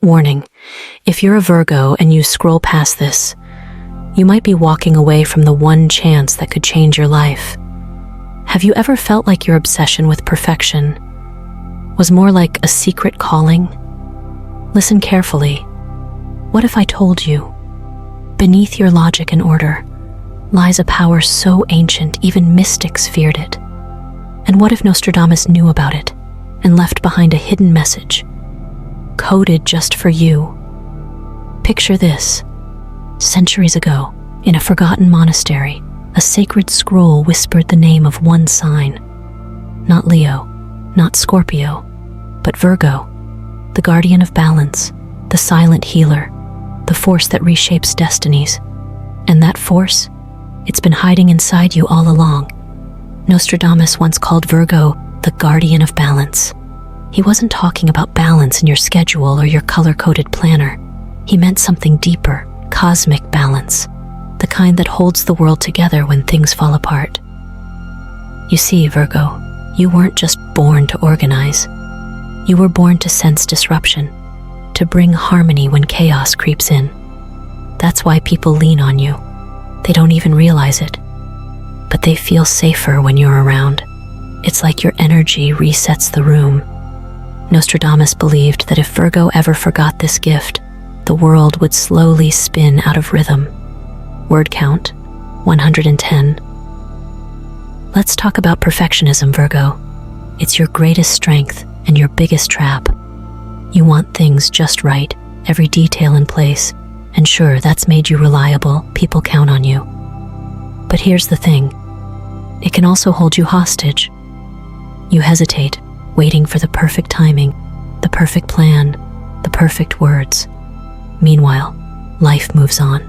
Warning, if you're a Virgo and you scroll past this, you might be walking away from the one chance that could change your life. Have you ever felt like your obsession with perfection was more like a secret calling? Listen carefully. What if I told you, beneath your logic and order lies a power so ancient even mystics feared it? And what if Nostradamus knew about it and left behind a hidden message, coded just for you? Picture this. Centuries ago, in a forgotten monastery, a sacred scroll whispered the name of one sign. Not Leo, not Scorpio, but Virgo, the guardian of balance, the silent healer, the force that reshapes destinies. And that force, it's been hiding inside you all along. Nostradamus once called Virgo the guardian of balance. He wasn't talking about balance in your schedule or your color-coded planner. He meant something deeper, cosmic balance, the kind that holds the world together when things fall apart. You see, Virgo, you weren't just born to organize. You were born to sense disruption, to bring harmony when chaos creeps in. That's why people lean on you. They don't even realize it, but they feel safer when you're around. It's like your energy resets the room. Nostradamus believed that if Virgo ever forgot this gift, the world would slowly spin out of rhythm. Word count, 110. Let's talk about perfectionism, Virgo. It's your greatest strength and your biggest trap. You want things just right, every detail in place, and sure, that's made you reliable. People count on you. But here's the thing. It can also hold you hostage. You hesitate, waiting for the perfect timing, the perfect plan, the perfect words. Meanwhile, life moves on.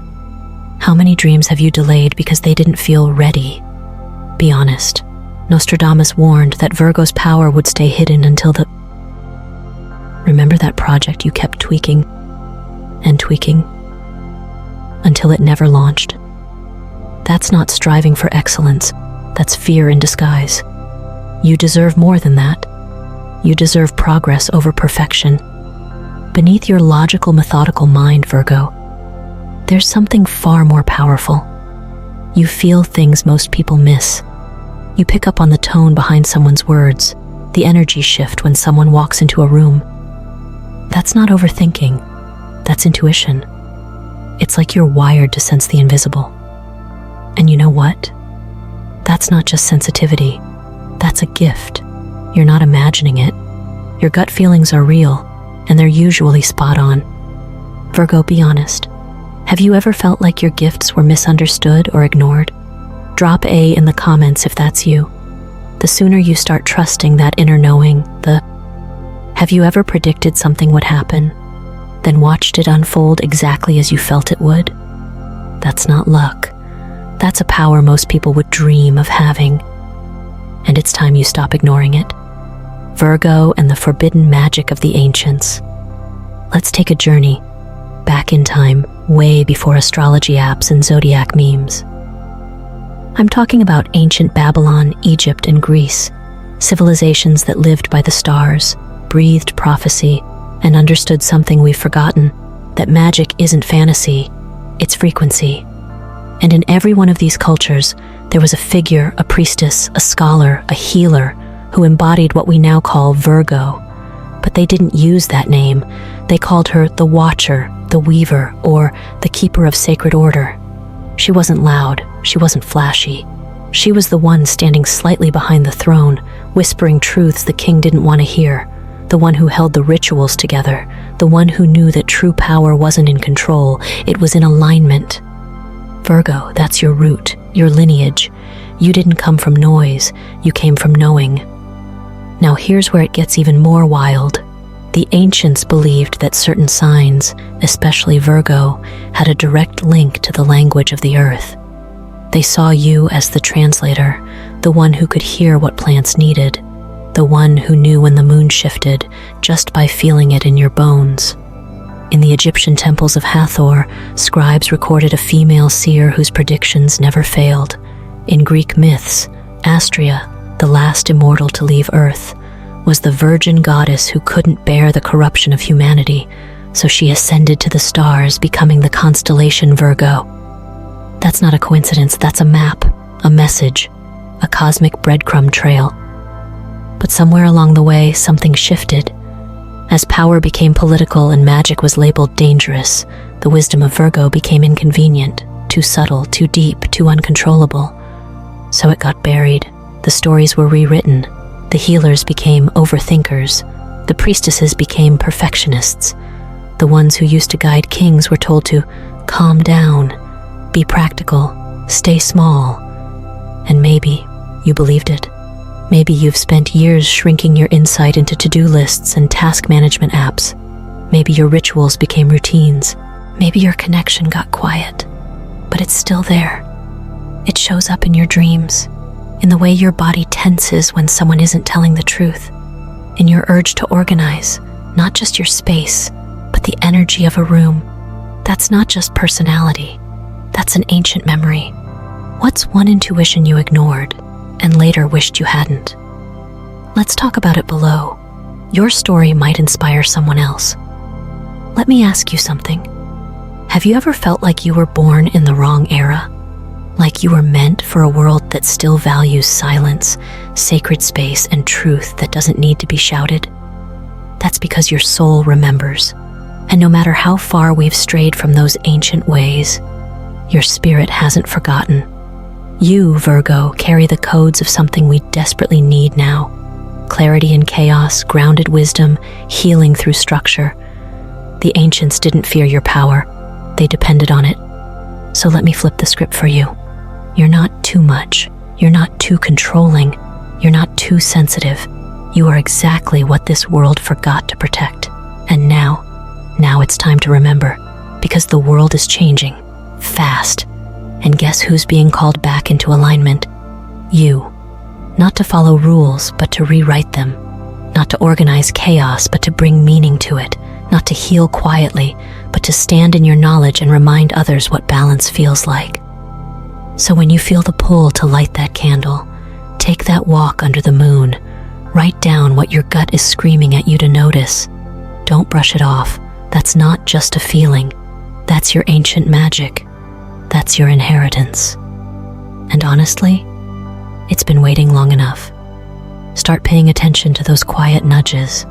How many dreams have you delayed because they didn't feel ready? Be honest. Nostradamus warned that Virgo's power would stay hidden until the... Remember that project you kept tweaking and tweaking until it never launched? That's not striving for excellence. That's fear in disguise. You deserve more than that. You deserve progress over perfection. Beneath your logical, methodical mind, Virgo, there's something far more powerful. You feel things most people miss. You pick up on the tone behind someone's words, the energy shift when someone walks into a room. That's not overthinking. That's intuition. It's like you're wired to sense the invisible. And you know what? That's not just sensitivity. That's a gift. You're not imagining it. Your gut feelings are real, and they're usually spot on. Virgo, be honest. Have you ever felt like your gifts were misunderstood or ignored? Drop A in the comments if that's you. The sooner you start trusting that inner knowing, have you ever predicted something would happen, then watched it unfold exactly as you felt it would? That's not luck. That's a power most people would dream of having. And it's time you stop ignoring it. Virgo and the forbidden magic of the ancients. Let's take a journey back in time, way before astrology apps and zodiac memes. I'm talking about ancient Babylon, Egypt, and Greece, civilizations that lived by the stars, breathed prophecy, and understood something we've forgotten, that magic isn't fantasy, it's frequency. And in every one of these cultures, there was a figure, a priestess, a scholar, a healer, who embodied what we now call Virgo. But they didn't use that name. They called her the Watcher, the Weaver, or the Keeper of Sacred Order. She wasn't loud, she wasn't flashy. She was the one standing slightly behind the throne, whispering truths the king didn't want to hear, the one who held the rituals together, the one who knew that true power wasn't in control, it was in alignment. Virgo, that's your root, your lineage. You didn't come from noise, you came from knowing. Now here's where it gets even more wild. The ancients believed that certain signs, especially Virgo, had a direct link to the language of the earth. They saw you as the translator, the one who could hear what plants needed, the one who knew when the moon shifted just by feeling it in your bones. In the Egyptian temples of Hathor, scribes recorded a female seer whose predictions never failed. In Greek myths, Astrea, the last immortal to leave Earth, was the virgin goddess who couldn't bear the corruption of humanity, so she ascended to the stars, becoming the constellation Virgo. That's not a coincidence, that's a map, a message, a cosmic breadcrumb trail. But somewhere along the way, something shifted. As power became political and magic was labeled dangerous, the wisdom of Virgo became inconvenient, too subtle, too deep, too uncontrollable. So it got buried. The stories were rewritten. The healers became overthinkers. The priestesses became perfectionists. The ones who used to guide kings were told to calm down, be practical, stay small. And maybe you believed it. Maybe you've spent years shrinking your insight into to-do lists and task management apps. Maybe your rituals became routines. Maybe your connection got quiet, but it's still there. It shows up in your dreams, in the way your body tenses when someone isn't telling the truth, in your urge to organize, not just your space, but the energy of a room. That's not just personality. That's an ancient memory. What's one intuition you ignored and later wished you hadn't? Let's talk about it below. Your story might inspire someone else. Let me ask you something. Have you ever felt like you were born in the wrong era? Like you were meant for a world that still values silence, sacred space, and truth that doesn't need to be shouted? That's because your soul remembers. And no matter how far we've strayed from those ancient ways, your spirit hasn't forgotten. You, Virgo, carry the codes of something we desperately need now. Clarity in chaos, grounded wisdom, healing through structure. The ancients didn't fear your power. They depended on it. So let me flip the script for you. You're not too much. You're not too controlling. You're not too sensitive. You are exactly what this world forgot to protect. And now it's time to remember, because the world is changing, fast. And guess who's being called back into alignment? You. Not to follow rules, but to rewrite them. Not to organize chaos, but to bring meaning to it. Not to heal quietly, but to stand in your knowledge and remind others what balance feels like. So when you feel the pull to light that candle, take that walk under the moon. Write down what your gut is screaming at you to notice. Don't brush it off. That's not just a feeling. That's your ancient magic. That's your inheritance. And honestly, it's been waiting long enough. Start paying attention to those quiet nudges,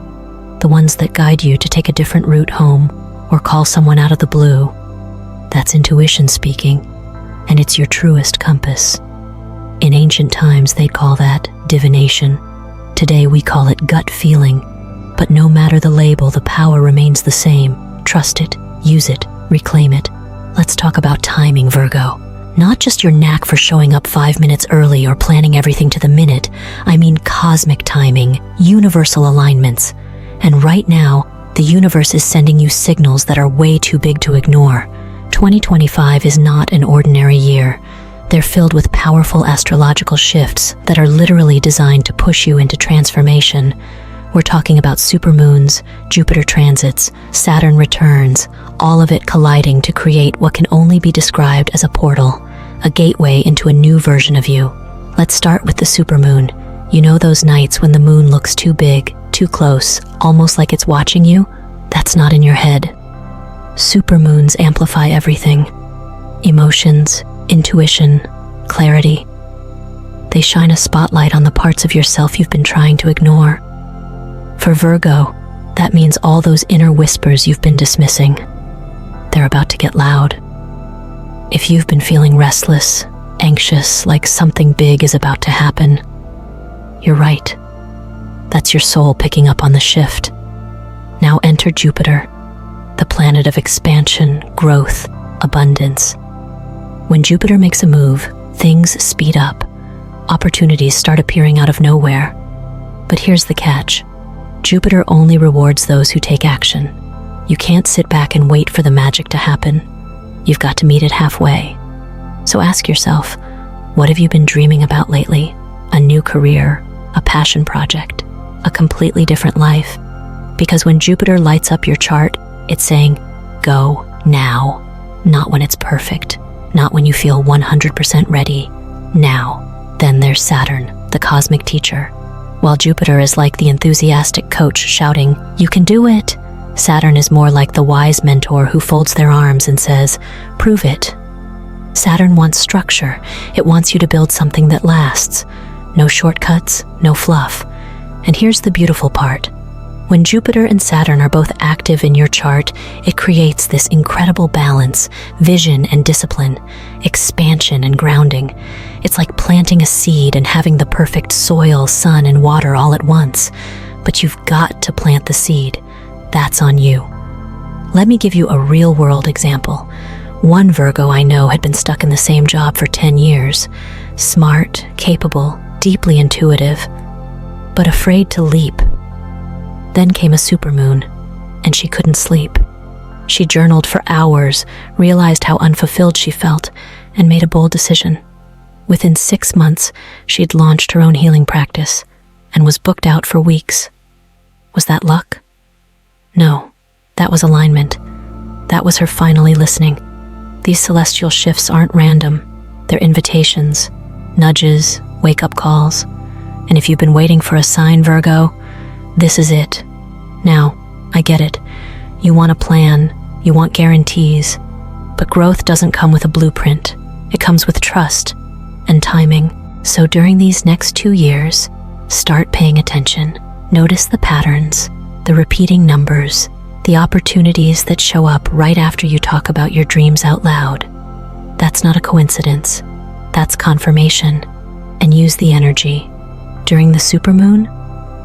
the ones that guide you to take a different route home or call someone out of the blue. That's intuition speaking, and it's your truest compass. In ancient times, they'd call that divination. Today, we call it gut feeling. But no matter the label, the power remains the same. Trust it, use it, reclaim it. Let's talk about timing, Virgo. Not just your knack for showing up 5 minutes early or planning everything to the minute. I mean cosmic timing, universal alignments. And right now, the universe is sending you signals that are way too big to ignore. 2025 is not an ordinary year. They're filled with powerful astrological shifts that are literally designed to push you into transformation. We're talking about supermoons, Jupiter transits, Saturn returns, all of it colliding to create what can only be described as a portal, a gateway into a new version of you. Let's start with the supermoon. You know those nights when the moon looks too big, too close, almost like it's watching you? That's not in your head. Supermoons amplify everything. Emotions, intuition, clarity. They shine a spotlight on the parts of yourself you've been trying to ignore. For Virgo, that means all those inner whispers you've been dismissing. They're about to get loud. If you've been feeling restless, anxious, like something big is about to happen, you're right. That's your soul picking up on the shift. Now enter Jupiter, the planet of expansion, growth, abundance. When Jupiter makes a move, things speed up. Opportunities start appearing out of nowhere. But here's the catch. Jupiter only rewards those who take action. You can't sit back and wait for the magic to happen. You've got to meet it halfway. So ask yourself, what have you been dreaming about lately? A new career, a passion project, a completely different life? Because when Jupiter lights up your chart, it's saying, go now. Not when it's perfect, not when you feel 100% ready. Now. Then there's Saturn, the cosmic teacher. While Jupiter is like the enthusiastic coach shouting, you can do it, Saturn is more like the wise mentor who folds their arms and says, "Prove it." Saturn wants structure. It wants you to build something that lasts. No shortcuts, no fluff. And here's the beautiful part. When Jupiter and Saturn are both active in your chart, it creates this incredible balance, vision and discipline, expansion and grounding. It's like planting a seed and having the perfect soil, sun, and water all at once. But you've got to plant the seed. That's on you. Let me give you a real-world example. One Virgo I know had been stuck in the same job for 10 years. Smart, capable, deeply intuitive, but afraid to leap. Then came a supermoon, and she couldn't sleep. She journaled for hours, realized how unfulfilled she felt, and made a bold decision. Within 6 months, she'd launched her own healing practice and was booked out for weeks. Was that luck? No, that was alignment. That was her finally listening. These celestial shifts aren't random. They're invitations, nudges, wake-up calls. And if you've been waiting for a sign, Virgo, this is it. Now, I get it. You want a plan, you want guarantees, but growth doesn't come with a blueprint. It comes with trust and timing. So during these next 2 years, start paying attention. Notice the patterns, the repeating numbers, the opportunities that show up right after you talk about your dreams out loud. That's not a coincidence. That's confirmation. And use the energy. During the supermoon,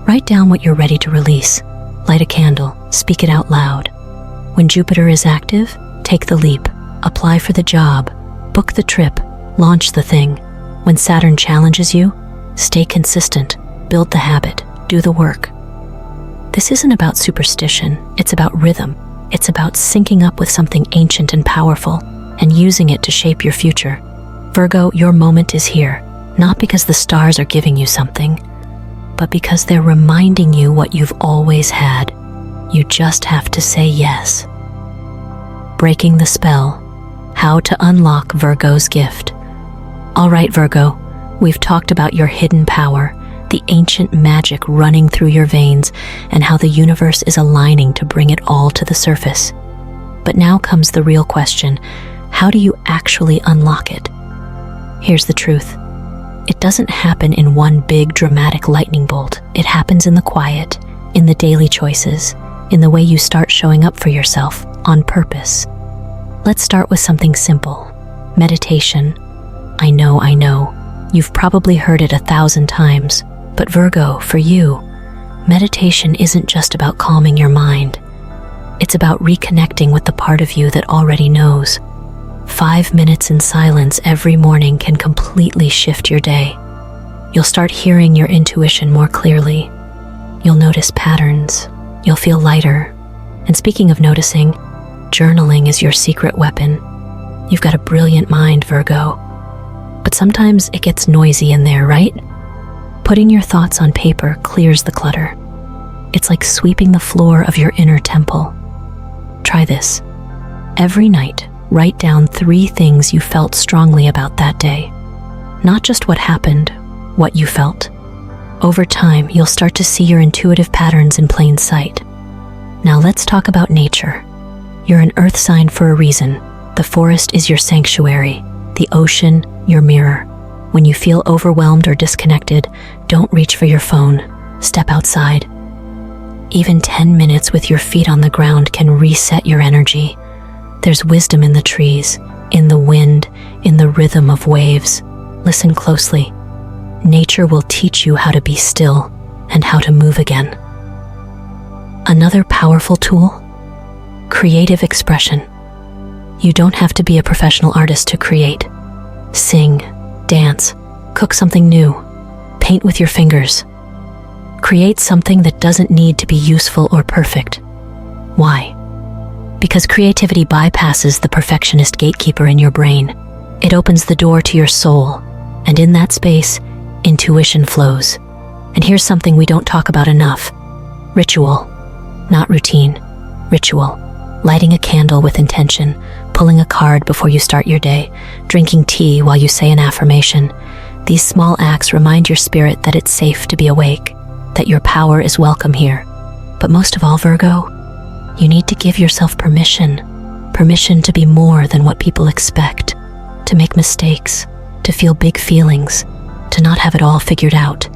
write down what you're ready to release. Light a candle, speak it out loud. When Jupiter is active, take the leap. Apply for the job, book the trip, launch the thing. When Saturn challenges you, stay consistent, build the habit, do the work. This isn't about superstition, it's about rhythm. It's about syncing up with something ancient and powerful and using it to shape your future. Virgo, your moment is here, not because the stars are giving you something, but because they're reminding you what you've always had. You just have to say yes. Breaking the spell. How to unlock Virgo's gift. All right, Virgo, we've talked about your hidden power, the ancient magic running through your veins, and how the universe is aligning to bring it all to the surface. But now comes the real question. How do you actually unlock it? Here's the truth. It doesn't happen in one big dramatic lightning bolt. It happens in the quiet, in the daily choices, in the way you start showing up for yourself on purpose. Let's start with something simple. Meditation. I know. You've probably heard it 1,000 times. But Virgo, for you, meditation isn't just about calming your mind. It's about reconnecting with the part of you that already knows. 5 minutes in silence every morning can completely shift your day. You'll start hearing your intuition more clearly. You'll notice patterns. You'll feel lighter. And speaking of noticing, journaling is your secret weapon. You've got a brilliant mind, Virgo. But sometimes it gets noisy in there, right? Putting your thoughts on paper clears the clutter. It's like sweeping the floor of your inner temple. Try this. Every night, write down 3 things you felt strongly about that day. Not just what happened, what you felt. Over time, you'll start to see your intuitive patterns in plain sight. Now let's talk about nature. You're an earth sign for a reason. The forest is your sanctuary, the ocean, your mirror. When you feel overwhelmed or disconnected, don't reach for your phone. Step outside. Even 10 minutes with your feet on the ground can reset your energy. There's wisdom in the trees, in the wind, in the rhythm of waves. Listen closely. Nature will teach you how to be still and how to move again. Another powerful tool? Creative expression. You don't have to be a professional artist to create. Sing, dance, cook something new, paint with your fingers. Create something that doesn't need to be useful or perfect. Why? Because creativity bypasses the perfectionist gatekeeper in your brain. It opens the door to your soul, and in that space, intuition flows. And here's something we don't talk about enough. Ritual. Not routine. Ritual. Lighting a candle with intention, pulling a card before you start your day, drinking tea while you say an affirmation. These small acts remind your spirit that it's safe to be awake, that your power is welcome here. But most of all, Virgo, You need to give yourself permission to be more than what people expect, to make mistakes, to feel big feelings, to not have it all figured out.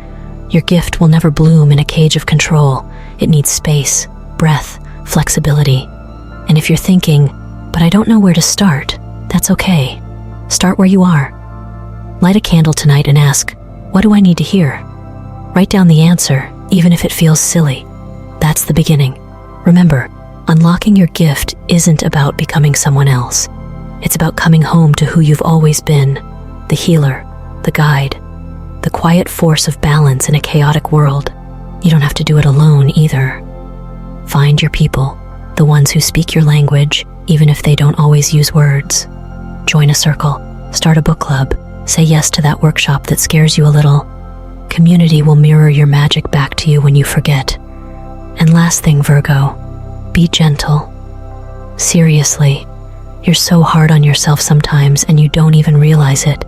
Your gift will never bloom in a cage of control. It needs space, breath, flexibility. And if you're thinking, but I don't know where to start, that's okay. Start where you are. Light a candle tonight and ask, what do I need to hear? Write down the answer, even if it feels silly. That's the beginning. Remember, unlocking your gift isn't about becoming someone else. It's about coming home to who you've always been, the healer, the guide, the quiet force of balance in a chaotic world. You don't have to do it alone either. Find your people, the ones who speak your language, even if they don't always use words. Join a circle, start a book club, say yes to that workshop that scares you a little. Community will mirror your magic back to you when you forget. And last thing, Virgo, be gentle. Seriously, you're so hard on yourself sometimes and you don't even realize it.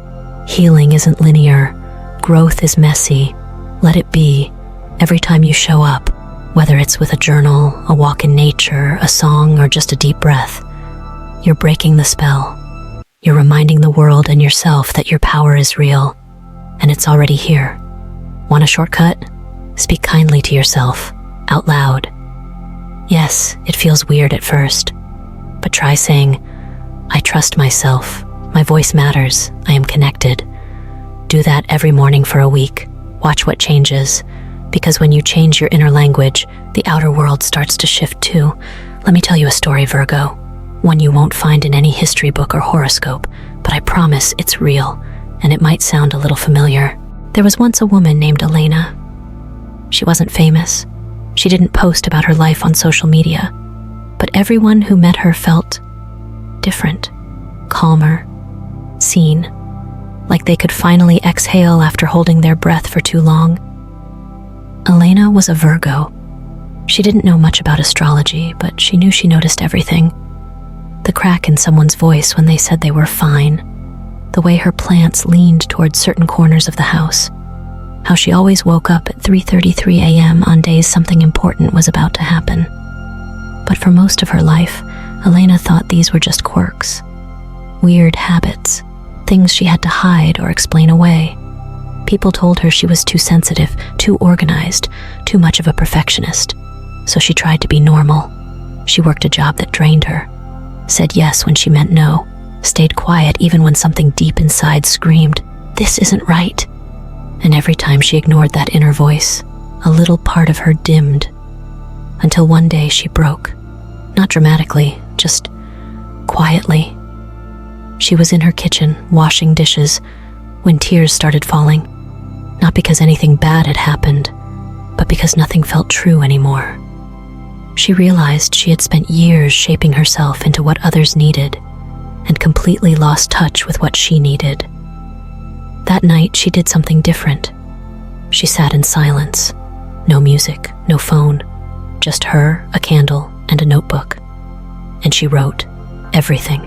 Healing isn't linear. Growth is messy. Let it be. Every time you show up, whether it's with a journal, a walk in nature, a song, or just a deep breath, you're breaking the spell. You're reminding the world and yourself that your power is real, and it's already here. Want a shortcut? Speak kindly to yourself, out loud. Yes, it feels weird at first, but try saying, I trust myself, my voice matters, I am connected. Do that every morning for a week. Watch what changes, because when you change your inner language, the outer world starts to shift too. Let me tell you a story, Virgo. One you won't find in any history book or horoscope, but I promise it's real, and it might sound a little familiar. There was once a woman named Elena. She wasn't famous. She didn't post about her life on social media, but everyone who met her felt different, calmer, seen, like they could finally exhale after holding their breath for too long. Elena was a Virgo. She didn't know much about astrology, but she knew she noticed everything. The crack in someone's voice when they said they were fine, the way her plants leaned towards certain corners of the house, how she always woke up at 3:33 a.m. on days something important was about to happen. But for most of her life, Elena thought these were just quirks, weird habits, things she had to hide or explain away. People told her she was too sensitive, too organized, too much of a perfectionist, so she tried to be normal. She worked a job that drained her, said yes when she meant no, stayed quiet even when something deep inside screamed, "This isn't right." And every time she ignored that inner voice, a little part of her dimmed, until one day she broke. Not dramatically, just quietly. She was in her kitchen, washing dishes, when tears started falling. Not because anything bad had happened, but because nothing felt true anymore. She realized she had spent years shaping herself into what others needed, and completely lost touch with what she needed. That night, she did something different. She sat in silence. No music, no phone, just her, a candle, and a notebook. And she wrote everything.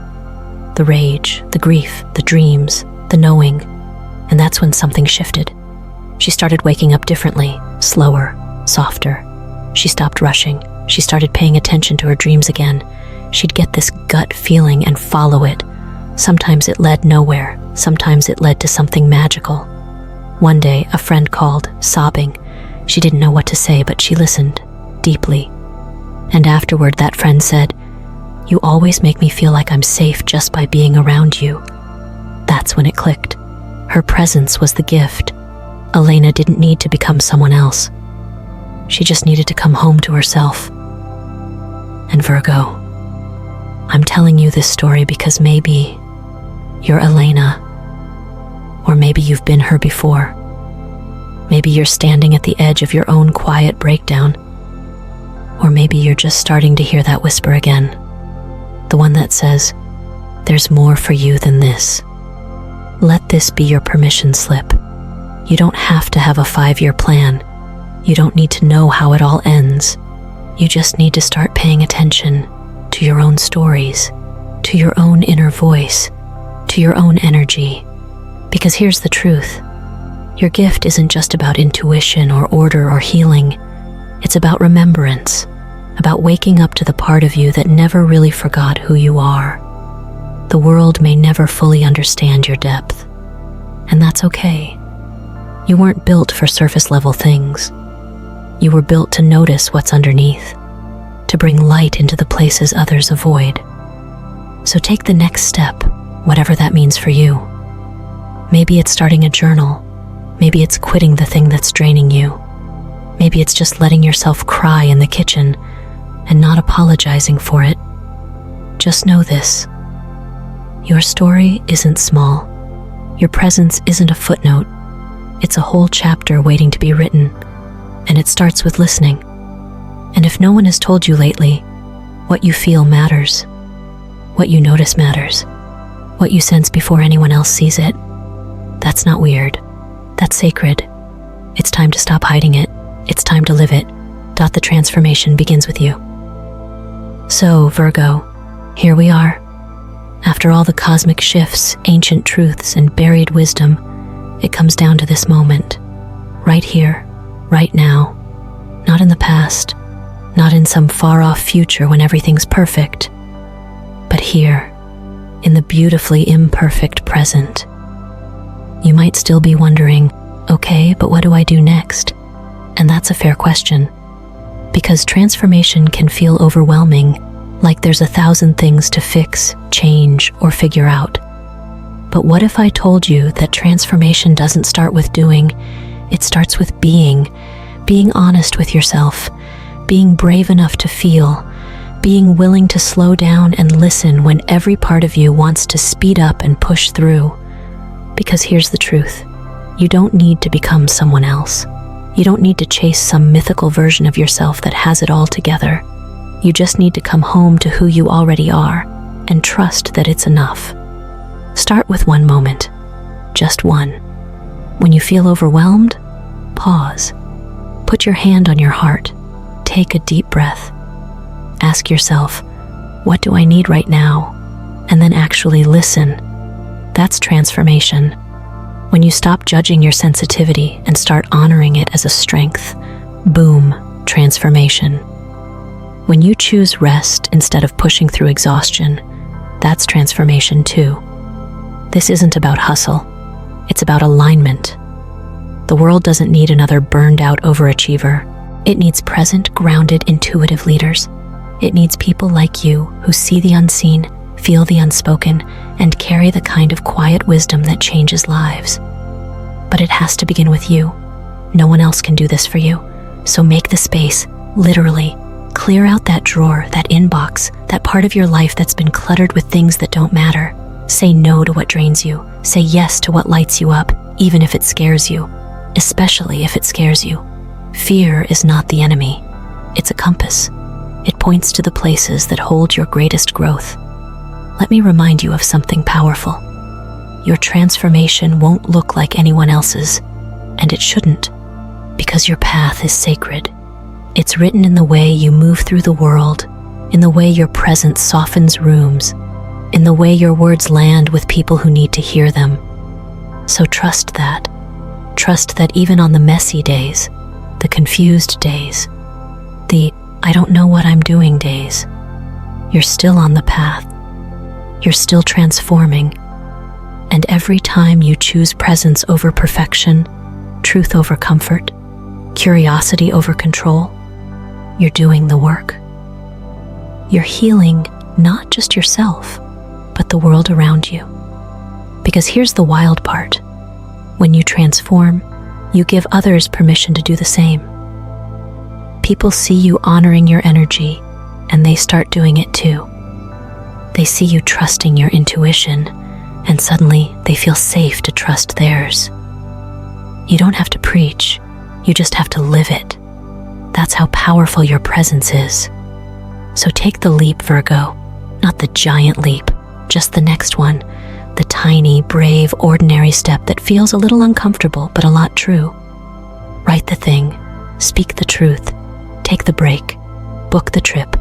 The rage, the grief, the dreams, the knowing. And that's when something shifted. She started waking up differently, slower, softer. She stopped rushing. She started paying attention to her dreams again. She'd get this gut feeling and follow it. Sometimes it led nowhere. Sometimes it led to something magical. One day, a friend called, sobbing. She didn't know what to say, but she listened, deeply. And afterward, that friend said, "You always make me feel like I'm safe just by being around you." That's when it clicked. Her presence was the gift. Elena didn't need to become someone else. She just needed to come home to herself. And Virgo, I'm telling you this story because maybe you're Elena, or maybe you've been her before. Maybe you're standing at the edge of your own quiet breakdown, or maybe you're just starting to hear that whisper again, the one that says, "There's more for you than this." Let this be your permission slip. You don't have to have a 5-year plan. You don't need to know how it all ends. You just need to start paying attention to your own stories, to your own inner voice, to your own energy. Because here's the truth. Your gift isn't just about intuition or order or healing. It's about remembrance. about waking up to the part of you that never really forgot who you are. The world may never fully understand your depth, and that's okay. You weren't built for surface-level things. You were built to notice what's underneath, to bring light into the places others avoid. So take the next step, whatever that means for you. Maybe it's starting a journal. Maybe it's quitting the thing that's draining you. Maybe it's just letting yourself cry in the kitchen and not apologizing for it. Just know this. Your story isn't small. Your presence isn't a footnote. It's a whole chapter waiting to be written, and it starts with listening. And if no one has told you lately, what you feel matters. What you notice matters. What you sense before anyone else sees it. That's not weird. That's sacred. It's time to stop hiding it. It's time to live it. The transformation begins with you. So, Virgo, here we are. After all the cosmic shifts, ancient truths, and buried wisdom, it comes down to this moment. Right here, right now. Not in the past, not in some far-off future when everything's perfect, but here, in the beautifully imperfect present. You might still be wondering, okay, but what do I do next? And that's a fair question, because transformation can feel overwhelming, like there's 1,000 things to fix, change, or figure out. But what if I told you that transformation doesn't start with doing, it starts with being honest with yourself, being brave enough to feel, being willing to slow down and listen when every part of you wants to speed up and push through. Because here's the truth. You don't need to become someone else. You don't need to chase some mythical version of yourself that has it all together. You just need to come home to who you already are and trust that it's enough. Start with one moment, just one. When you feel overwhelmed, pause. Put your hand on your heart. Take a deep breath. Ask yourself, what do I need right now? And then actually listen. That's transformation. When you stop judging your sensitivity and start honoring it as a strength, boom, transformation. When you choose rest instead of pushing through exhaustion, that's transformation too. This isn't about hustle. It's about alignment. The world doesn't need another burned-out overachiever. It needs present, grounded, intuitive leaders. It needs people like you who see the unseen, feel the unspoken, and carry the kind of quiet wisdom that changes lives. But it has to begin with you. No one else can do this for you. So make the space, literally. Clear out that drawer, that inbox, that part of your life that's been cluttered with things that don't matter. Say no to what drains you. Say yes to what lights you up, even if it scares you. Especially if it scares you. Fear is not the enemy. It's a compass. It points to the places that hold your greatest growth. Let me remind you of something powerful. Your transformation won't look like anyone else's, and it shouldn't, because your path is sacred. It's written in the way you move through the world, in the way your presence softens rooms, in the way your words land with people who need to hear them. So trust that. Trust that even on the messy days, the confused days, the I don't know what I'm doing days, you're still on the path. You're still transforming. And every time you choose presence over perfection, truth over comfort, curiosity over control, you're doing the work. You're healing not just yourself, but the world around you. Because here's the wild part. When you transform, you give others permission to do the same. People see you honoring your energy, and they start doing it too. They see you trusting your intuition, and suddenly they feel safe to trust theirs. You don't have to preach, you just have to live it. That's how powerful your presence is. So take the leap, Virgo. Not the giant leap, just the next one. The tiny, brave, ordinary step that feels a little uncomfortable, but a lot true. Write the thing, speak the truth, take the break, book the trip,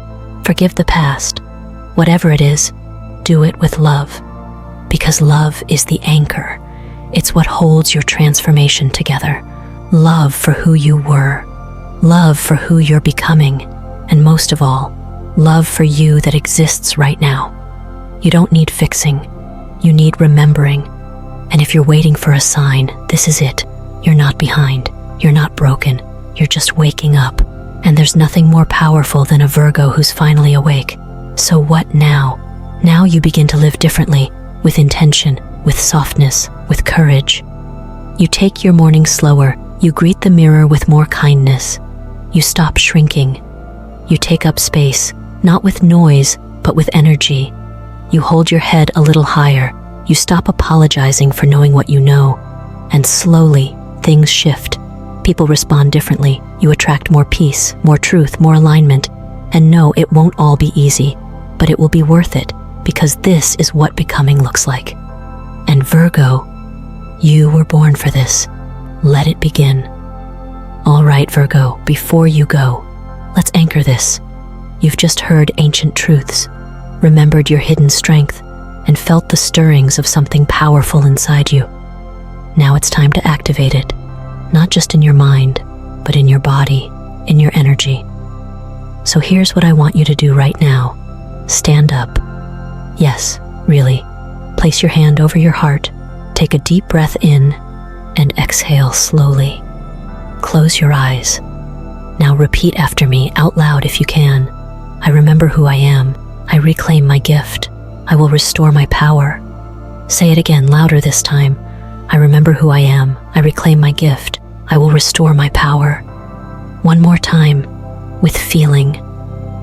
forgive the past. Whatever it is, do it with love. Because love is the anchor. It's what holds your transformation together. Love for who you were, love for who you're becoming, and most of all, love for you that exists right now. You don't need fixing, you need remembering. And if you're waiting for a sign, this is it. You're not behind, you're not broken, you're just waking up. And there's nothing more powerful than a Virgo who's finally awake. So what now? Now you begin to live differently, with intention, with softness, with courage. You take your morning slower, you greet the mirror with more kindness. You stop shrinking. You take up space, not with noise, but with energy. You hold your head a little higher. You stop apologizing for knowing what you know. And slowly, things shift. People respond differently. You attract more peace, more truth, more alignment. And no, it won't all be easy, but it will be worth it, because this is what becoming looks like. And Virgo, you were born for this. Let it begin. All right, Virgo, before you go, let's anchor this. You've just heard ancient truths, remembered your hidden strength, and felt the stirrings of something powerful inside you. Now it's time to activate it, not just in your mind, but in your body, in your energy. So here's what I want you to do right now. Stand up. Yes, really. Place your hand over your heart, take a deep breath in, and exhale slowly. Close your eyes. Now repeat after me, out loud if you can. I remember who I am. I reclaim my gift. I will restore my power. Say it again, louder this time. I remember who I am. I reclaim my gift. I will restore my power. One more time, with feeling.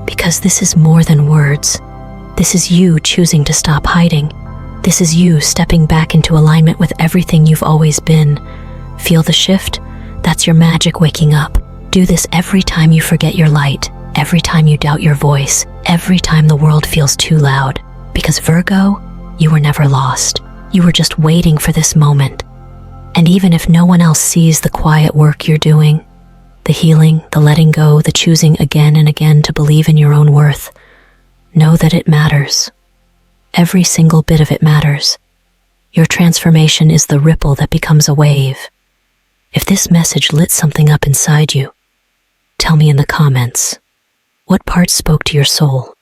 Because this is more than words. This is you choosing to stop hiding. This is you stepping back into alignment with everything you've always been. Feel the shift? That's your magic waking up. Do this every time you forget your light, every time you doubt your voice, every time the world feels too loud. Because Virgo, you were never lost. You were just waiting for this moment. And even if no one else sees the quiet work you're doing, the healing, the letting go, the choosing again and again to believe in your own worth, know that it matters. Every single bit of it matters. Your transformation is the ripple that becomes a wave. If this message lit something up inside you, tell me in the comments. What part spoke to your soul?